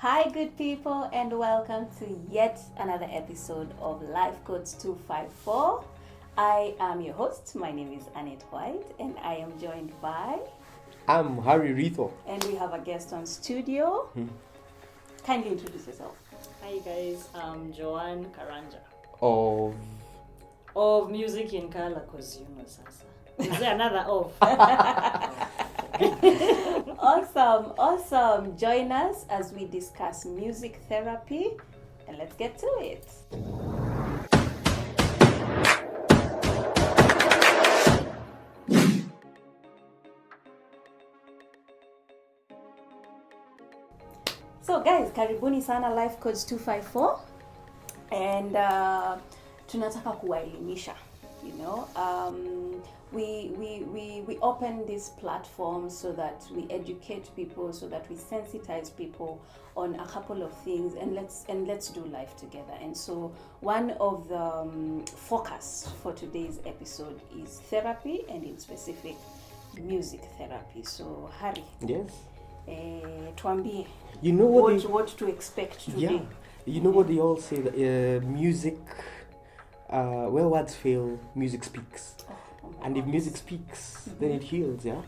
Hi, good people, and welcome to yet another episode of Life Codes 254. I am your host. My name is Annette White, and I am joined by... I'm Writho. And we have a guest on studio. Kindly introduce yourself. Hi guys, I'm Joan Karanja. Of Music in Color, cause you know Sasa. Is there another of? Awesome. Join us as we discuss music therapy, and let's get to it. So guys, karibuni sana Life Codes 254, and tunataka kuwaelimisha, you know. We open this platform so that we educate people, so that we sensitize people on a couple of things, and let's do life together. And so one of the focus for today's episode is therapy, and in specific music therapy. So Harry, yes, tuambie, you know what to expect today. Yeah, you know what they all say, that music, where words fail, music speaks. And if music speaks, then it heals, yeah?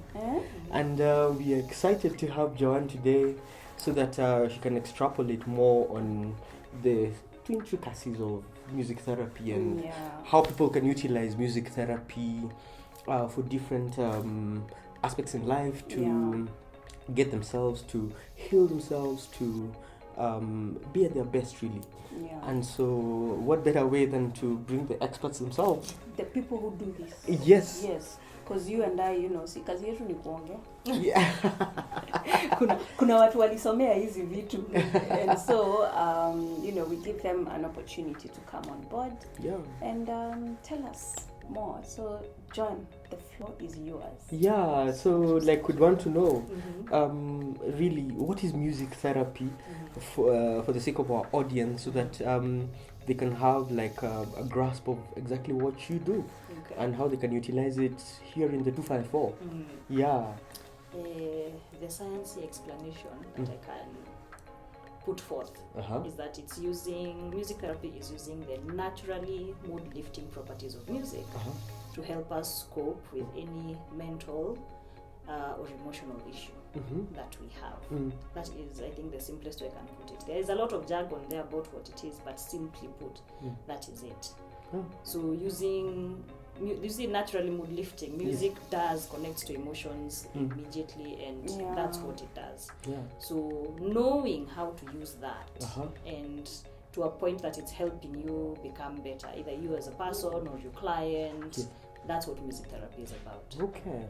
And we are excited to have Joanne today so that she can extrapolate more on the intricacies of music therapy and how people can utilize music therapy for different aspects in life to get themselves, to heal themselves, to be at their best, really. Yeah. And so what better way than to bring the experts themselves, the people who do this. Yes, because you and I, you know, si kazi yetu ni kuongea. Yeah. kuna watu walisomea hizi vitu. And so you know, we give them an opportunity to come on board and tell us more. So John, the floor is yours. Yeah, so like we'd want to know really what is music therapy for the sake of our audience, so that they can have like a grasp of exactly what you do and how they can utilize it here in the 254. The sciencey explanation that I can put forth is that it's using music therapy is using the naturally mood lifting properties of music to help us cope with any mental or emotional issue that we have. That is, I think, the simplest way I can put it. There is a lot of jargon there about what it is, but simply put, that is it. So using naturally mood lifting, music does connect to emotions immediately, and that's what it does. So knowing how to use that and to a point that it's helping you become better, either you as a person or your client, that's what music therapy is about.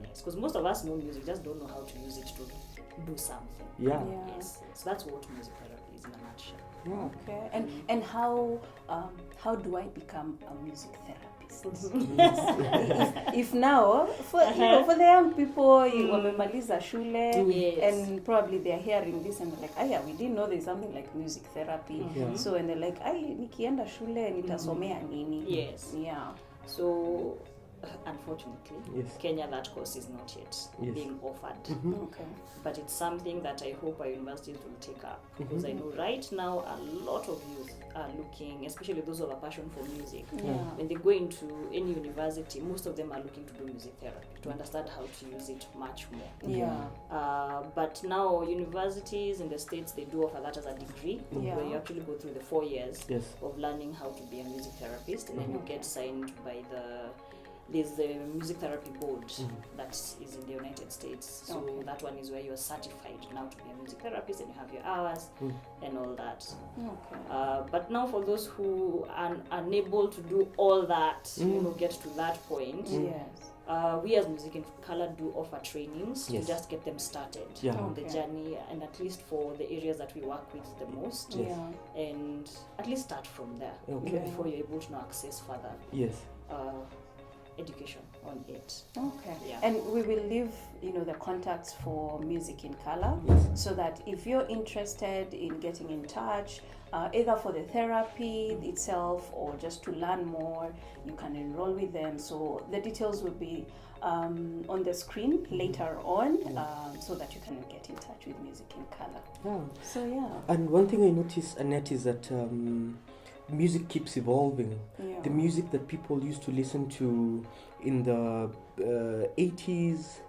Yes, because most of us know music, just don't know how to use it to do something. Yes, so that's what music therapy is in a nutshell. Okay. And how do I become a music therapist? if now for for the young people, wamemaliza shule and probably they're hearing this and they're like, we didn't know there's something like music therapy. So and they're like, nikienda shule nitasomea nini? So unfortunately, Kenya, that course is not yet being offered. But it's something that I hope our universities will take up, because I know right now a lot of youth are looking, especially those who have a passion for music. When they go into any university, most of them are looking to do music therapy to understand how to use it much more. But now universities in the States, they do offer that as a degree, where you actually go through the 4 years of learning how to be a music therapist, and then you get signed by there's the music therapy board that is in the United States. So that one is where you are certified now to be a music therapist, and you have your hours and all that. But now for those who are unable to do all that, you know, get to that point, we as Music in Color do offer trainings to just get them started on the journey, and at least for the areas that we work with the most, and at least start from there before you're able to now access further. education on it. Okay. Yeah. And we will leave, the contacts for Music in Color, so that if you're interested in getting in touch, either for the therapy itself or just to learn more, you can enroll with them. So the details will be on the screen later on, so that you can get in touch with Music in Color. Yeah. So yeah. And one thing I noticed, Annette, is that music keeps evolving. Yeah. The music that people used to listen to in the 80s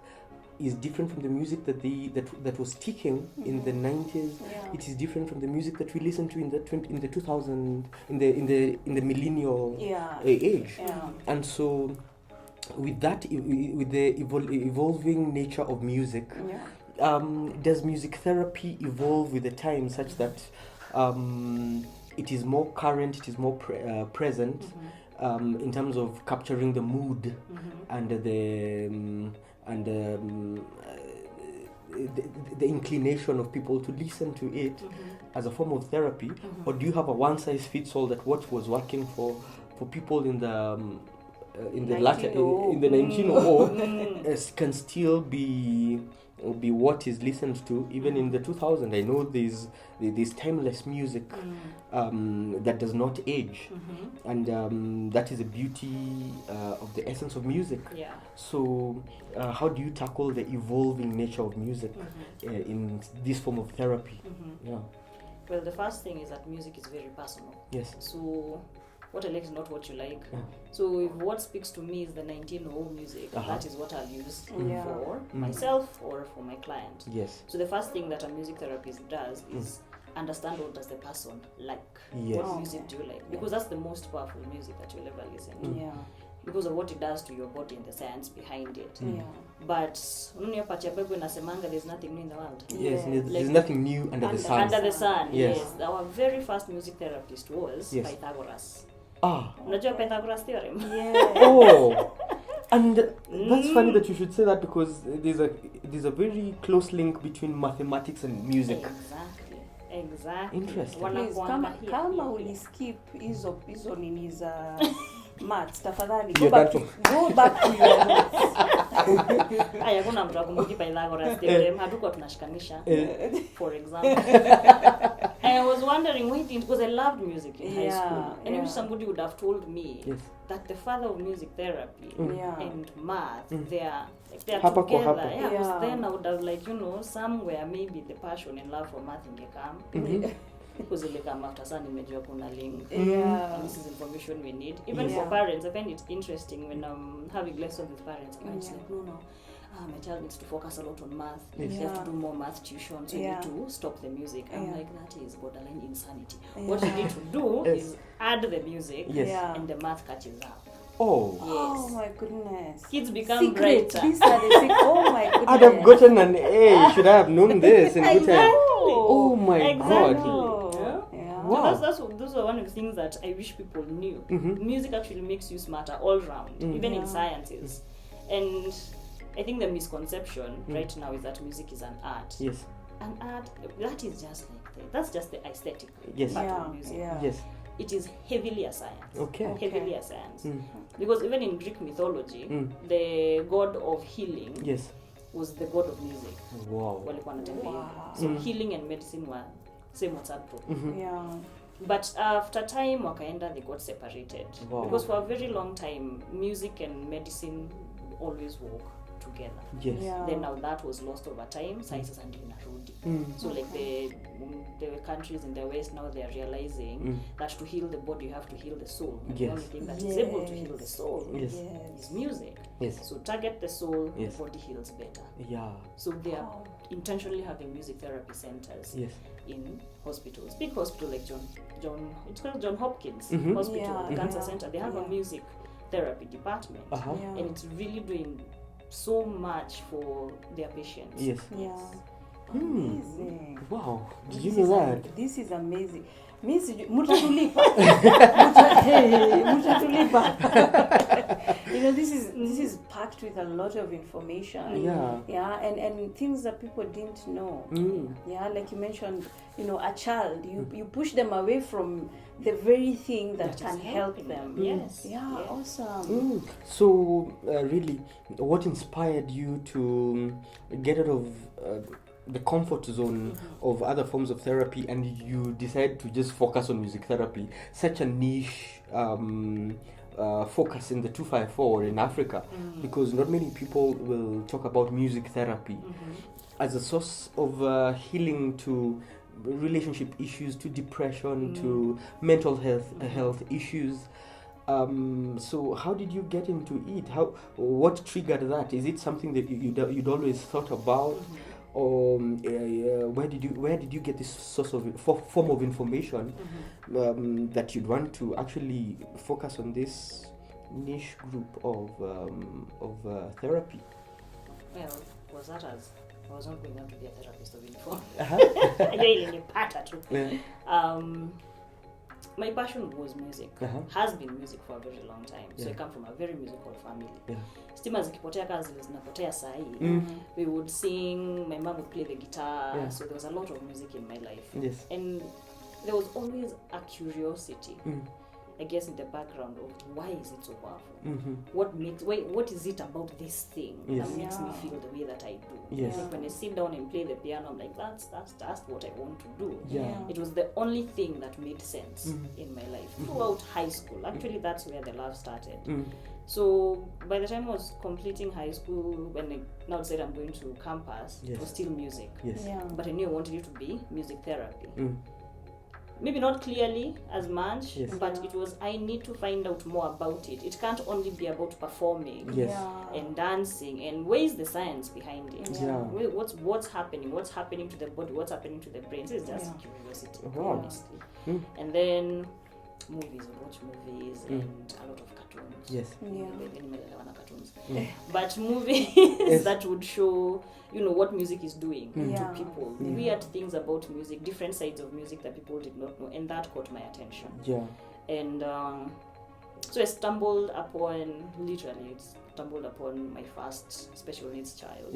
is different from the music that was sticking in the 90s. Yeah. It is different from the music that we listened to in the 2000 in the millennial age. Yeah. And so with that, with the evolving nature of music, does music therapy evolve with the time such that it is more current, it is more present in terms of capturing the mood and the inclination of people to listen to it as a form of therapy? Or do you have a one-size-fits-all that what was working for people in the 1900 can still be what is listened to even in the 2000s? I know there's timeless music that does not age, and that is the beauty of the essence of music. Yeah. So how do you tackle the evolving nature of music in this form of therapy? Yeah. Well, the first thing is that music is very personal. Yes. So what I like is not what you like. So if what speaks to me is the 1900 music, that is what I'll use for myself or for my client. Yes. So the first thing that a music therapist does is understand what does the person like. Yes. What music do you like? Because that's the most powerful music that you'll ever listen to. Yeah. Because of what it does to your body and the science behind it. Yeah. But there's nothing new in the world. Yes, Yes. there's nothing new under the sun. Under the sun, Yes. yes. Our very first music therapist was Yes. Pythagoras. Unajua Pythagoras theorem? Yeah. Oh, and that's funny that you should say that, because there's a very close link between mathematics and music. Exactly. Interesting. Please, kama uliskip hizo nini za maths, tafadhali go back to your notes. Aya, kuna mtu akumbuki Pythagoras theorem, hatuko tunashikanisha. For example. And I was wondering why didn't, because I loved music in high school. And I wish somebody would have told me that the father of music therapy and math, they're together. Yeah, because then I would have somewhere maybe the passion and love for math ingekam. Because it come after some imejua kuna link. And this is information we need. Even for parents, I find it interesting when I'm having lessons with parents. Parents like, no, my child needs to focus a lot on math. They have to do more math tuition, so you need to stop the music. I'm like, that is borderline insanity. What you need to do is add the music, and the math catches up. Oh. Yes. Oh my goodness. Kids become brighter. These are the oh my goodness. I'd have gotten an A. Should I have known this? Exactly. Oh my God. Wow. So those are one of the things that I wish people knew. Music actually makes you smarter all round, even in sciences. And I think the misconception right now is that music is an art. Yes. An art, that is just that's just the aesthetic part of music. Yes. It is heavily a science. Okay. Heavily a science. Because even in Greek mythology, the god of healing was the god of music. Wow. So healing and medicine were same WhatsApp group. But after time, wakaenda, they got separated. Wow. Because for a very long time, music and medicine always work together. Yes. Then now that was lost over time. Sciences and inarudi. So like the countries in the West now, they are realizing that to heal the body you have to heal the soul. And the only thing that is able to heal the soul is music. Yes. So target the soul, the body heals better. Yeah. So they are intentionally having music therapy centers in hospitals. Big hospital like it's called John Hopkins Hospital, the cancer center. They have a music therapy department, and it's really doing so much for their patients. Yes. Amazing. Wow, did you know that? This is amazing. Mutatulipa. You know, this is packed with a lot of information. Yeah, and things that people didn't know. Yeah, like you mentioned, you know, a child, you push them away from the very thing that can help them. Yes. Yeah, awesome. So, really, what inspired you to get out of the comfort zone of other forms of therapy, and you decide to just focus on music therapy, such a niche focus in the 254 in Africa, because not many people will talk about music therapy as a source of healing to relationship issues, to depression, to mental health issues. So how did you get into it? What triggered that? Is it something that you'd always thought about? Or where did you get this source of form of information that you'd want to actually focus on this niche group of therapy? Well, was that as I was not going out to be a therapist of uniform. My passion was music. Has been music for a very long time. So I come from a very musical family. Stima zikipotea kazi zinapotea sahi. We would sing, my mom would play the guitar. So there was a lot of music in my life. And there was always a curiosity, I guess, in the background of why is it so powerful? What is it about this thing that makes me feel the way that I do? Like when I sit down and play the piano, I'm like, that's what I want to do. It was the only thing that made sense in my life throughout high school. Actually, that's where the love started. So by the time I was completing high school, when I now said I'm going to campus, it was still music. But I knew I wanted it to be music therapy. Maybe not clearly as much, but it was, I need to find out more about it. It can't only be about performing and dancing, and where is the science behind it? What's happening to the body, what's happening to the brain. So it's just curiosity, honestly. And then movies, I watch movies and a lot of cartoons. Cartoons. But movies that would show, you know, what music is doing to people. Weird things about music, different sides of music that people did not know, and that caught my attention. And so I stumbled upon my first special needs child.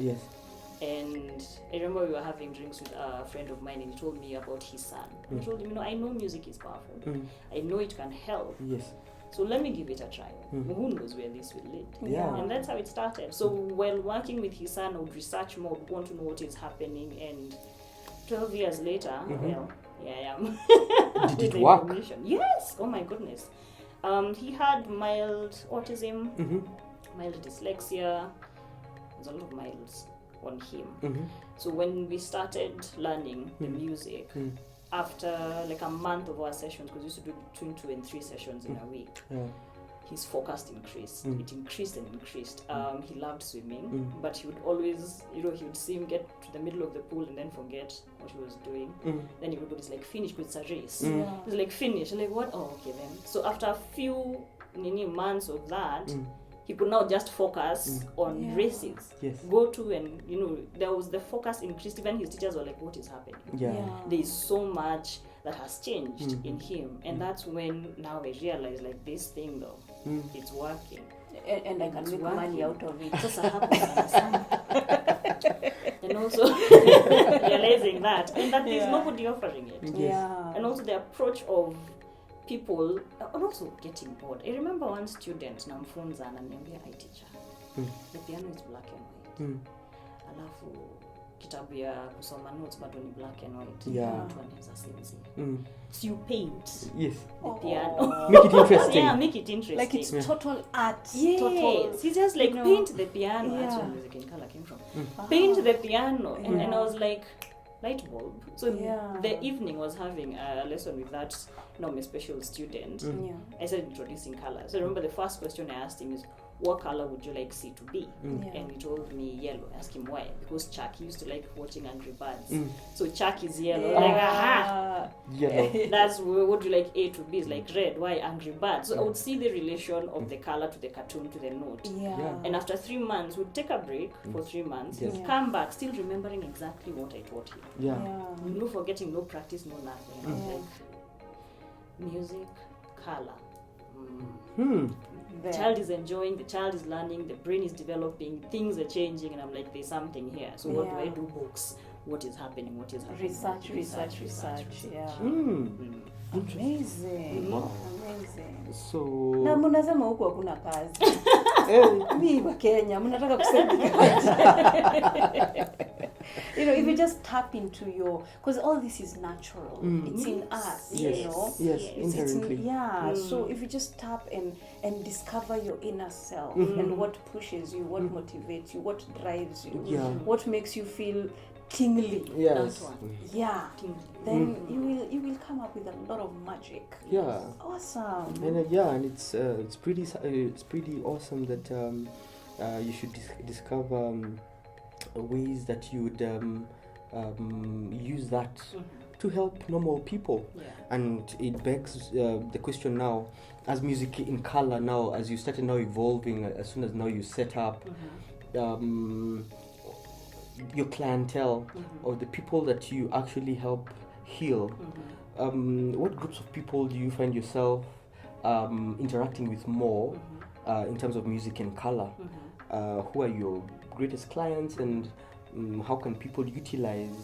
And I remember we were having drinks with a friend of mine, and he told me about his son. I told him, you know, I know music is powerful. I know it can help. So let me give it a try. Who knows where this will lead? And that's how it started. So while working with his son, I would research more, would want to know what is happening, and 12 years later, well, here I am. Did it work? Yes! Oh my goodness. He had mild autism, mild dyslexia. There's a lot of milds on him. So when we started learning the music, after like a month of our sessions, because we used to do between 2 and 3 sessions in a week, his focus increased. It increased and increased. He loved swimming, but he would always, you know, he would see him get to the middle of the pool and then forget what he was doing. Then everybody's like, finish, it's a race. He's like, finish. I'm like, what? Oh, okay then. So after a few months of that, he could now just focus on races. Go to, and you know, there was the focus increased. Even his teachers were like, what is happening? There is so much that has changed in him. And that's when now I realized, like, this thing though, it's working. And I can make money out of it. Just a and also realizing that, and that there's nobody offering it. And also the approach of people, and also getting bored. I remember one student, namfunza ananiambia, I teacher, the piano is black and white. Alafu kitabu ya kusoma notes bado ni black and white. Mtu anaweza sensi. So you paint the piano. Make it interesting. Make it interesting. Like it's total art. Total. He just like paint the piano. That's where music in color came from. Paint the piano. And I was like, light bulb. So the evening was having a lesson with that, my special student. I started introducing color. So I remember the first question I asked him is, what color would you like C to be? Yeah. And he told me yellow. I asked him why. Because Chuck used to like watching Angry Birds. So Chuck is yellow. Yeah. Like, aha! Yellow. That's what would you like A to be? Is like red. Why Angry Birds? So I would see the relation of the color to the cartoon to the note. Yeah. And after 3 months, we'd take a break for 3 months. Yes. He'd come back, still remembering exactly what I taught him. Yeah. No forgetting, no practice, no nothing. I was like, music, color. The child is enjoying, the child is learning, the brain is developing, things are changing, and I'm like, there's something here. So what do I do? Books. What is happening? What is happening? Research. Yeah. Amazing. Wow. Amazing. So Na mnasema huko hakuna kazi. Mimi wa Kenya mnataka kusema if you just tap into your, because all this is natural, it's in us, yes. you know. Yes, inherently. So if you just tap and discover your inner self and what pushes you, what motivates you, what drives you, what makes you feel tingly. Yes. Then you will come up with a lot of magic. Yeah. Awesome. And it's pretty awesome that you should discover ways that you would use that to help normal people. And it begs the question now, as music in color now, as you started now evolving, as soon as now you set up your clientele or the people that you actually help heal, what groups of people do you find yourself interacting with more in terms of music and color? Who are your greatest clients, and how can people utilize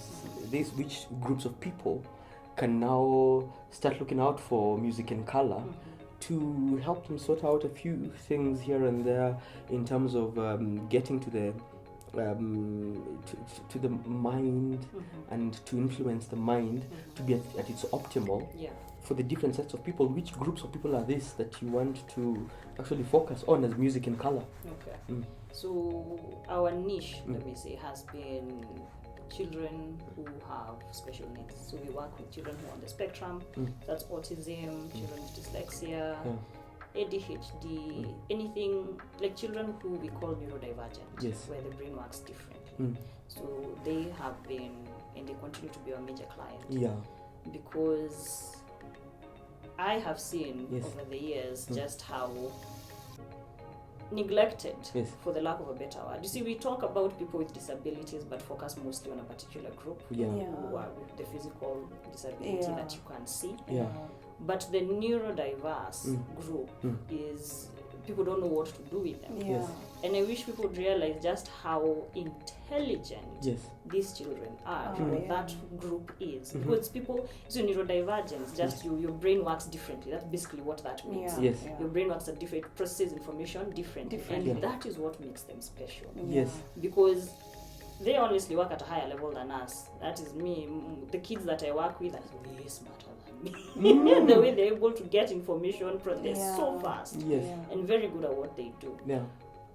this? Which groups of people can now start looking out for music and color to help them sort out a few things here and there in terms of getting to the to the mind and to influence the mind to be at its optimal for the different sets of people? Which groups of people are this that you want to actually focus on as music and color? So our niche, let me say, has been children who have special needs. So we work with children who are on the spectrum. That's autism, children with dyslexia, ADHD, anything like children who we call neurodivergent, where the brain works differently. So they have been, and they continue to be our major client. Because I have seen over the years just how neglected, for the lack of a better word. You see, we talk about people with disabilities but focus mostly on a particular group who are with the physical disability that you can see. But the neurodiverse group is, people don't know what to do with them. And I wish people would realize just how intelligent these children are, what that group is. Because people, so neurodivergence, just your brain works differently. That's basically what that means. Your brain works at different, processes information differently. And that is what makes them special. Because they honestly work at a higher level than us. That is me. The kids that I work with are way smarter than me. The way they're able to get information, they're so fast and very good at what they do.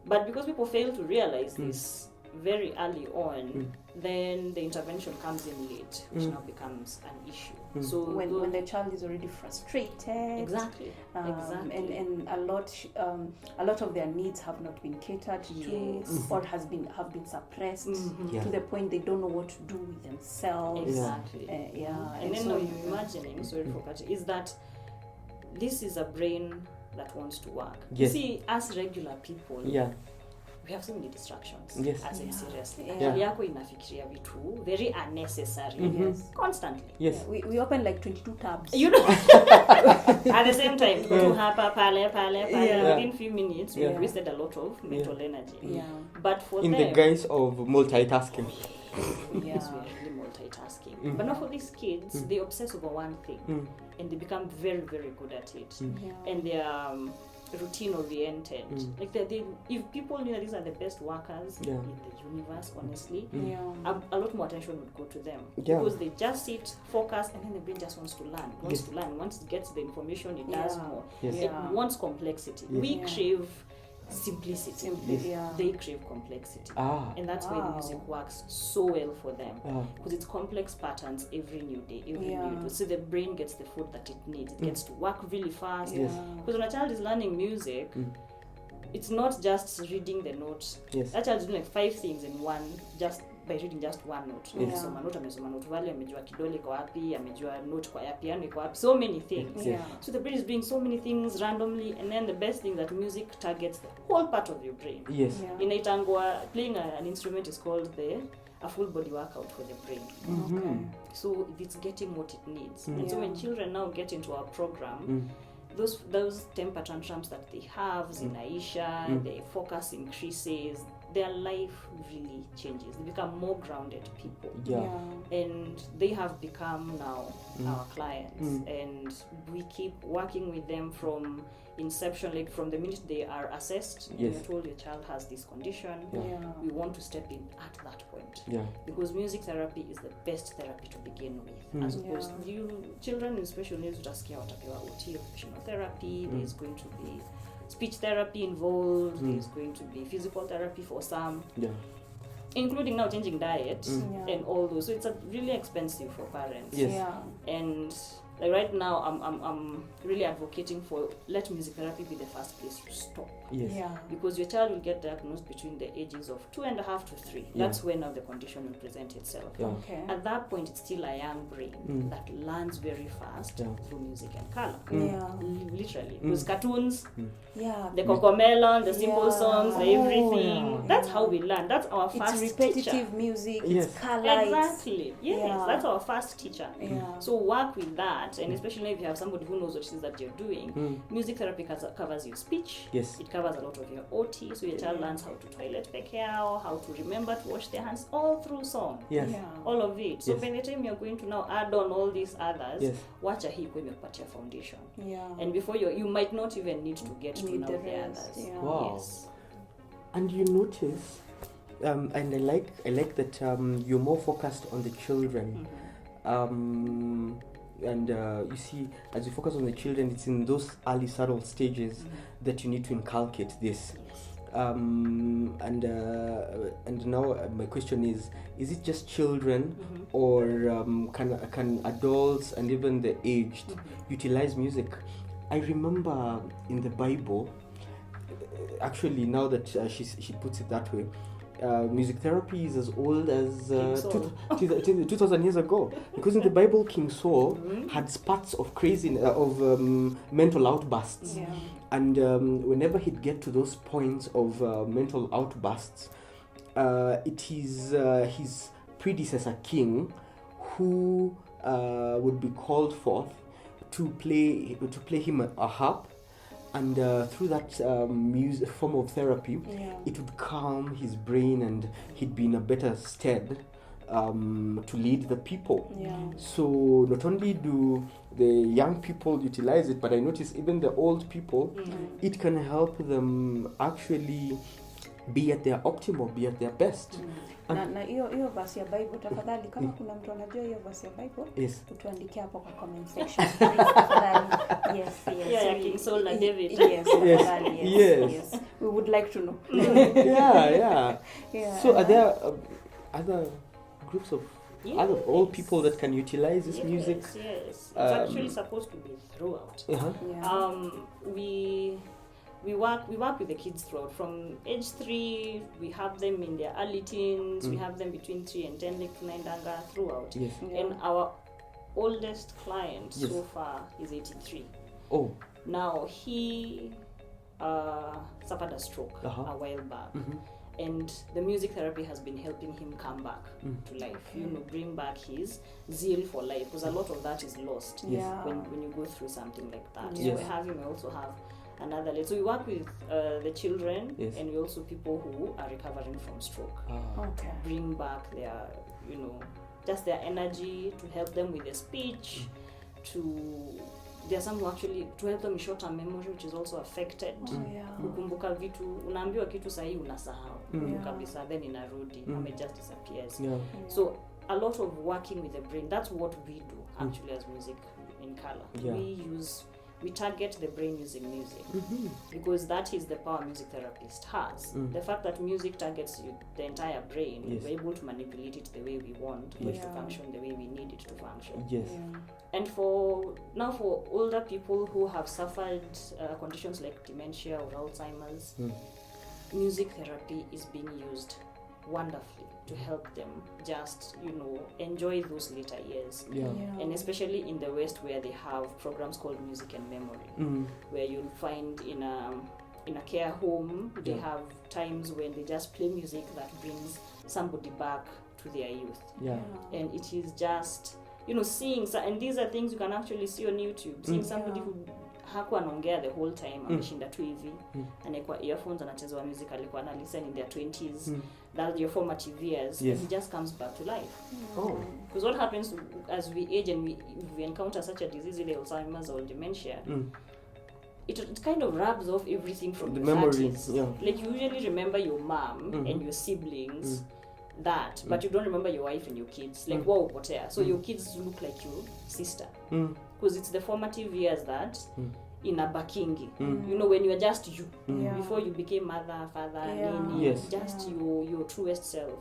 But because people fail to realize this very early on, then the intervention comes in late, which now becomes an issue. So when the child is already frustrated, exactly, and a lot of their needs have not been catered to, or have been suppressed to the point they don't know what to do with themselves. And then now you're imagining, sorry for cutting, is that this is a brain that wants to work. You see, as regular people, we have so many distractions. As in seriously. Yako inafikiria vitu very unnecessary. Constantly. We open like 22 tabs. You know, at the same time, to hapa pale. Within few minutes, we've wasted a lot of mental energy. But for in them, the guise of multitasking. Yes, we are really multitasking. But not for these kids, they obsess over one thing and they become very, very good at it. And they are routine oriented. Like they, if people knew that these are the best workers in the universe, honestly, a lot more attention would go to them. Because they just sit, focus, and then the brain just wants to learn. Once it gets the information, it does more. It wants complexity. We crave simplicity. They crave complexity. And that's why the music works so well for them. Because it's complex patterns every new day, every new day. So the brain gets the food that it needs. It gets to work really fast. Because when a child is learning music, it's not just reading the note. Yes. That child's doing like 5 things in one, just by reading just one note. Amesoma note value, amejua kidole kwa wapi, amejua note kwa ya piano kwa wapi, so many things. Yeah. So the brain is doing so many things randomly, and then the best thing that music targets the whole part of your brain. Yes. Yeah. Inaitangwa, playing an instrument is called a full body workout for the brain. Okay. So it's getting what it needs. Mm. And so when children now get into our program, those temper tantrums that they have, zinaisha, their focus increases, their life really changes. They become more grounded people. Yeah. And they have become now our clients. And we keep working with them from inception, like from the minute they are assessed. Yes. You're told your child has this condition. Yeah. We want to step in at that point. Yeah. Because music therapy is the best therapy to begin with. As opposed to children with special needs, utasikia watapewa OT, occupational therapy, there's going to be speech therapy involved, there's going to be physical therapy for some, including now changing diet and all those. So it's really expensive for parents. Yes. Yeah. And like right now, I'm really advocating for let music therapy be the first place to stop. Yes. Yeah. Because your child will get diagnosed between the ages of 2.5 to 3. That's when now the condition will present itself. Yeah. Okay. At that point, it's still a young brain that learns very fast through music and color. Yeah. Literally. Because cartoons, Yeah. the Cocomelon, the simple songs, the everything. yeah. That's how we learn. That's our It's first repetitive teacher. music. Yes. It's color. Exactly. Yes, Yeah. that's our first teacher. Yeah. So work with that, and especially if you have somebody who knows what it is that you're doing. Music therapy covers your speech. Yes. It covers a lot of your OT, so your child learns how to toilet pekea, how to remember to wash their hands, all through song. Yes. Yeah. All of it. So Yes. by the time you're going to now add on all these others, Yes. watch a hip when you put your foundation. Yeah. And before you might not even need to get to Need know the the rest, others. yeah. Wow. Yes. And you notice, and I like that you're more focused on the children. And you see, as you focus on the children, it's in those early subtle stages that you need to inculcate this. And now my question is it just children, or can adults and even the aged utilize music? I remember in the Bible, actually, now that she puts it that way, music therapy is as old as 2,000 years ago, because in the Bible King Saul had spurts of mental outbursts. Yeah. And whenever he'd get to those points of mental outbursts, it is his predecessor king who would be called forth to play him a harp, and through that form of therapy, it would calm his brain, and he'd be in a better stead to lead the people. Yeah. So not only do the young people utilize it, but I notice even the old people, it can help them actually be at their optimal, be at their best. Na hiyo verse ya Bible tafadhali, kama kuna mtu anajua hiyo verse ya Bible, Yes. utuandikie hapo kwa comment section. Tafadhali. Yes. Yeah, King Saul na David. Yes. Tafadhali, Yes. We would like to know. Yeah. Yeah. So are there other groups of other old Yes. people that can utilize this music? Yes. It's actually supposed to be throughout. Yeah. We work with the kids throughout. From age 3, we have them in their early teens. We have them between 3 and 10, like 9 danga throughout. Yes. Yeah. And our oldest client Yes. so far is 83. Oh. Now he suffered a stroke a while back. And the music therapy has been helping him come back to life, bring back his zeal for life, because a lot of that is lost when you go through something like that. Yes. So we have him, we also have another lady. So we work with the children, and we also people who are recovering from stroke. Okay. Bring back their, just their energy, to help them with their speech, there are some who actually to help them in short-term memory, which is also affected. Kukumbuka vitu, unaambiwa kitu sahi unasahau kabisa, then inarudi, and it just disappears. So a lot of working with the brain, that's what we do actually as music in color. We use we target the brain using music, because that is the power music therapist has. The fact that music targets the entire brain, we're able to manipulate it the way we want for it to function the way we need it to function. And for older people who have suffered conditions like dementia or Alzheimer's, music therapy is being used wonderfully to help them just, enjoy those later years. And especially in the West, where they have programs called Music and Memory, where you'll find in a care home, they have times when they just play music that brings somebody back to their youth. And it is just, seeing, and these are things you can actually see on YouTube, seeing somebody who hakuwa anaongea the whole time, ameshinda tu hivi, anaekwa earphones, anacheza music alikuwa ana listen in their 20s, that's your formative years, and he just comes back to life. Because what happens as we age and we encounter such a disease like Alzheimer's or dementia, it kind of rubs off everything from the memories. Like you usually remember your mom and your siblings, but you don't remember your wife and your kids. Like wow, potea. So your kids look like your sister, because it's the formative years that in a bakingi. When you are just you, before you became mother, father, nanny, just your truest self.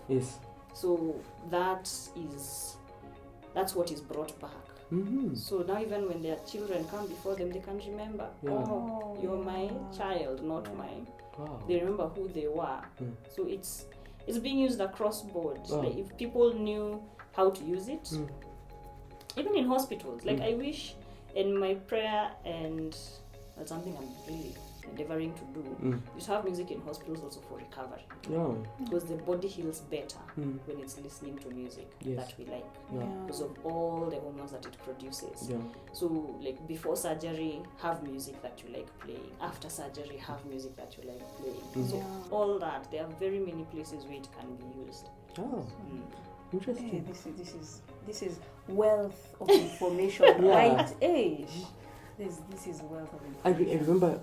So that's what is brought back. So now even when their children come before them, they can remember, oh, you're my child, not mine. They remember who they were. So it's being used across board. Like if people knew how to use it, even in hospitals. Like I wish, in my prayer, and that's something I'm really endeavoring to do, is to have music in hospitals also for recovery. Because the body heals better when it's listening to music that we like, because of all the hormones that it produces. So like before surgery, have music that you like playing. After surgery, have music that you like playing. So all that, there are very many places where it can be used. Interesting. This is wealth of information, right age. This is wealth of information. I remember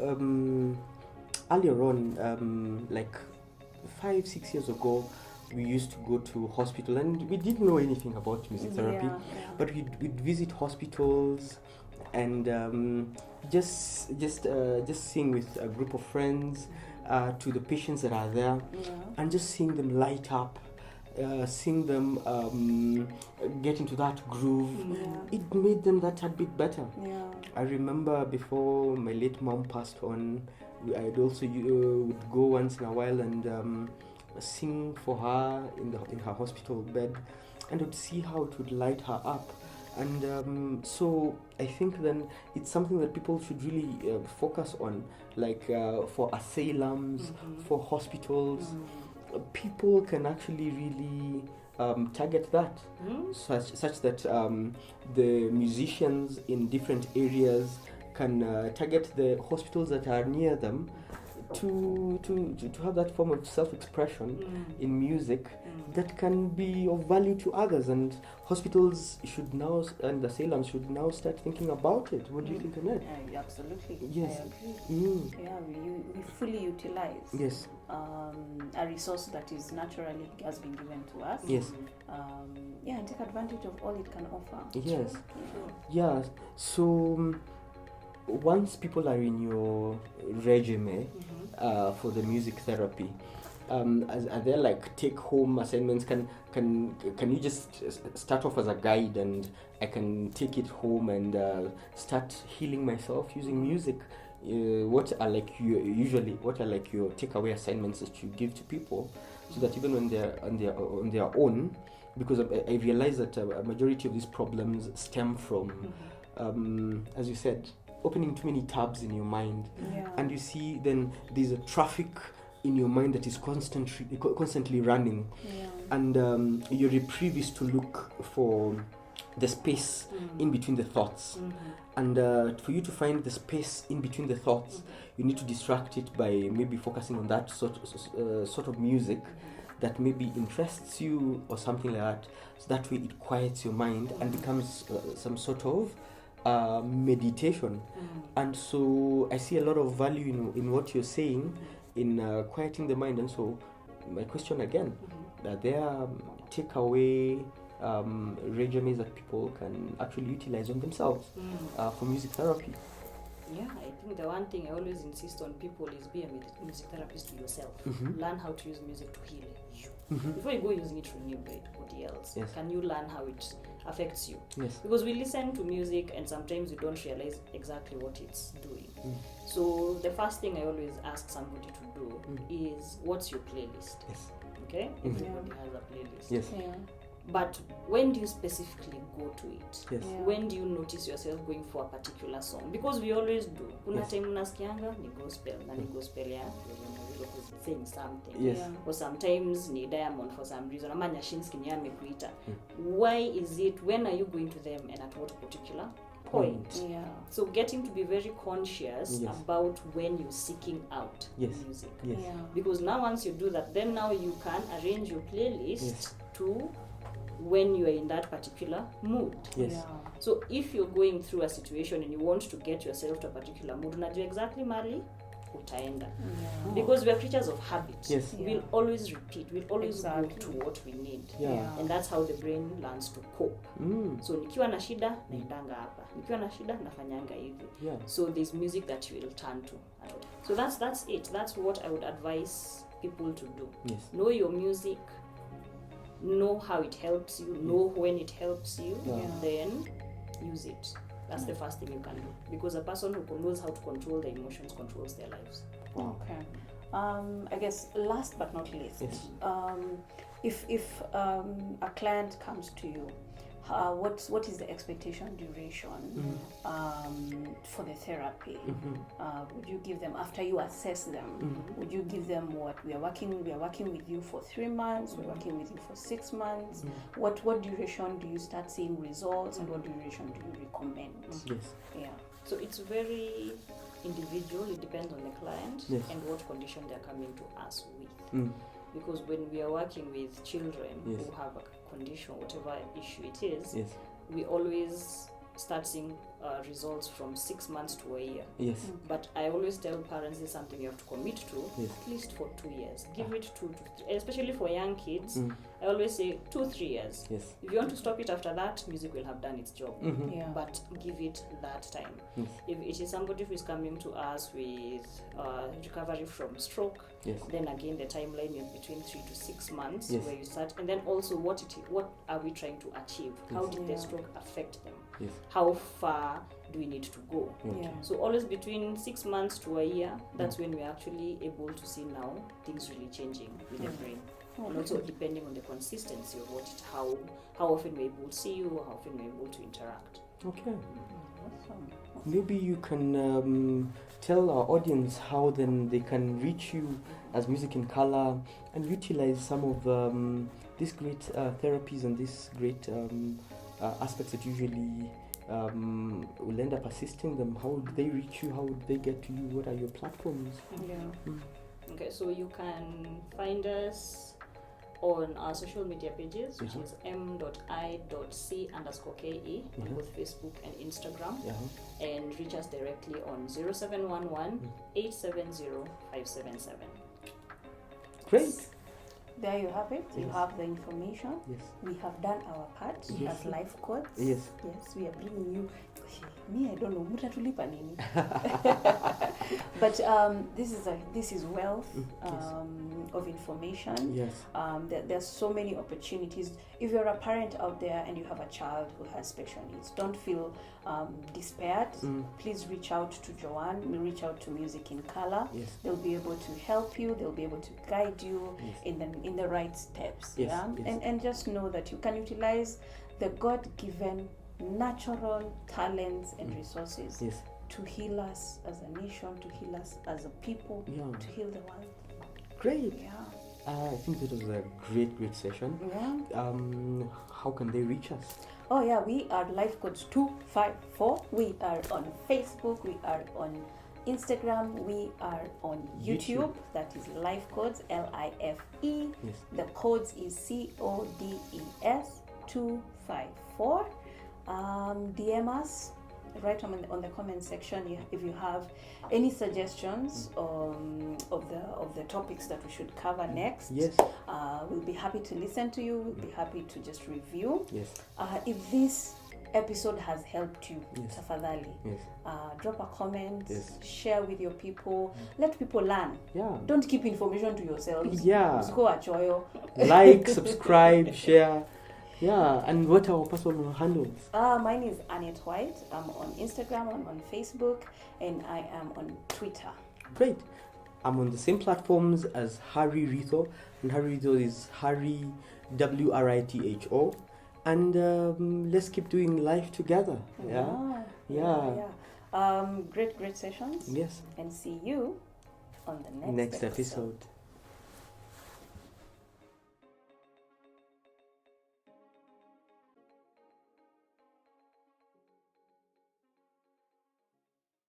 earlier on, like 5-6 years ago, we used to go to hospital, and we didn't know anything about music therapy, but we'd visit hospitals and just sing with a group of friends to the patients that are there, and just seeing them light up. Seeing them get into that groove, it made them that a bit better. I remember before my late mom passed on, I'd also would go once in a while and sing for her in her hospital bed, and would see how it would light her up. And so I think then it's something that people should really focus on, like for asylums, for hospitals. People can actually really target that, such that the musicians in different areas can target the hospitals that are near them to have that form of self-expression in music that can be of value to others. And hospitals should now, and asylums should now start thinking about it. What do you think, Annette? Absolutely. Yes. I agree. We fully utilize a resource that is naturally has been given to us. And take advantage of all it can offer. So once people are in your regime for the music therapy, are there like take-home assignments? Can you just start off as a guide, and I can take it home and start healing myself using music? What are like your takeaway assignments that you give to people, so that even when they're on their own, because I realize that a majority of these problems stem from, as you said, opening too many tabs in your mind, and you see then there's a traffic in your mind that is constantly running, and your reprieve is to look for the space in between the thoughts, and for you to find the space in between the thoughts, you need to distract it by maybe focusing on that sort of music that maybe interests you or something like that. So that way it quiets your mind and becomes some sort of meditation. And so I see a lot of value in what you're saying, in quieting the mind. And so my question again, are there takeaway regimes that people can actually utilize on themselves for music therapy? Yeah, I think the one thing I always insist on people is be a music therapist to yourself. Learn how to use music to heal you. Before you go using it to inebriate somebody else, can you learn how it affects you? Because we listen to music and sometimes we don't realize exactly what it's doing. So the first thing I always ask somebody to do is, what's your playlist? Okay? Everybody has a playlist. But when do you specifically go to it? When do you notice yourself going for a particular song? Because we always do. Kuna time unasikianga ni gospel, na ni gospel ya saying something. Or sometimes ni Diamond for some reason. Ama Nyashinski ni amekuita. Why is it? When are you going to them and at what particular point? So getting to be very conscious about when you're seeking out music. Because now once you do that, then now you can arrange your playlist to when you are in that particular mood. So if you're going through a situation and you want to get yourself to a particular mood, unajua exactly mali utaenda. Because we are creatures of habit. We'll always repeat, we'll always go to what we need. And that's how the brain learns to cope. So nikiwa na shida naendanga hapa, nikiwa na shida nafanyanga hivi. So there's music that you will turn to. So that's it. That's what I would advise people to do. Know your music, know how it helps you, know when it helps you, then use it. That's the first thing you can do. Because a person who knows how to control their emotions controls their lives. Okay. I guess last but not least, if a client comes to you, what is the expectation duration for the therapy? Would you give them, after you assess them, would you give them what we are working with you for 3 months, we're working with you for 6 months? What duration do you start seeing results, and what duration do you recommend? So it's very individual. It depends on the client and what condition they're coming to us with. Because when we are working with children who have a condition, whatever issue it is, we always start seeing results from 6 months to a year. But I always tell parents it's something you have to commit to at least for 2 years. Give it 2 to 3, especially for young kids. I always say 2-3 years. If you want to stop it after that, music will have done its job. But give it that time. If it is somebody who is coming to us with recovery from stroke, then again the timeline is between 3 to 6 months where you start. And then also what are we trying to achieve? How did the stroke affect them? How far do we need to go? So always between 6 months to a year, that's when we're actually able to see now things really changing with the brain. And also depending on the consistency of how often we're able to see you, how often we're able to interact. Maybe you can tell our audience how then they can reach you as Music in Color and utilize some of these great therapies and these great aspects that usually will end up assisting them. How would they reach you? How would they get to you? What are your platforms? Okay, so you can find us on our social media pages, which is m.i.c_ke on both Facebook and Instagram, and reach us directly on 0711 870 577. Great. There you have it. You have the information. We have done our part as life coach. We are bringing you. Me, I don't know. Mutatulipa nini. But this is wealth of information. There's so many opportunities. If you're a parent out there and you have a child who has special needs, don't feel despaired. Please reach out to Joanne. Reach out to Music in Color. They'll be able to help you. They'll be able to guide you in the right steps. And just know that you can utilize the God-given natural talents and resources to heal us as a nation, to heal us as a people, to heal the world. Great. I think that was a great session. How can they reach us? We are Life Coach 254. We are on Facebook. We are on Instagram. We are on YouTube. That is Life Codes, LIFE. The codes is CODES 254. DM us right on the comment section if you have any suggestions of the topics that we should cover next. We'll be happy to listen to you. We'll be happy to just review. If this episode has helped you, Yes. tafadhali. Yes. Drop a comment, Yes. share with your people, let people learn. Yeah. Don't keep information to yourselves. Yeah. Usiko achoyo. Like, subscribe, share. Yeah. And what are our personal handles? Mine is Annette White. I'm on Instagram, I'm on Facebook, and I am on Twitter. Great. I'm on the same platforms as Harry Writho, and Harry Writho is Harry Writho. And let's keep doing life together. Yeah. Yeah. Great sessions. Yes. And see you on the Next episode.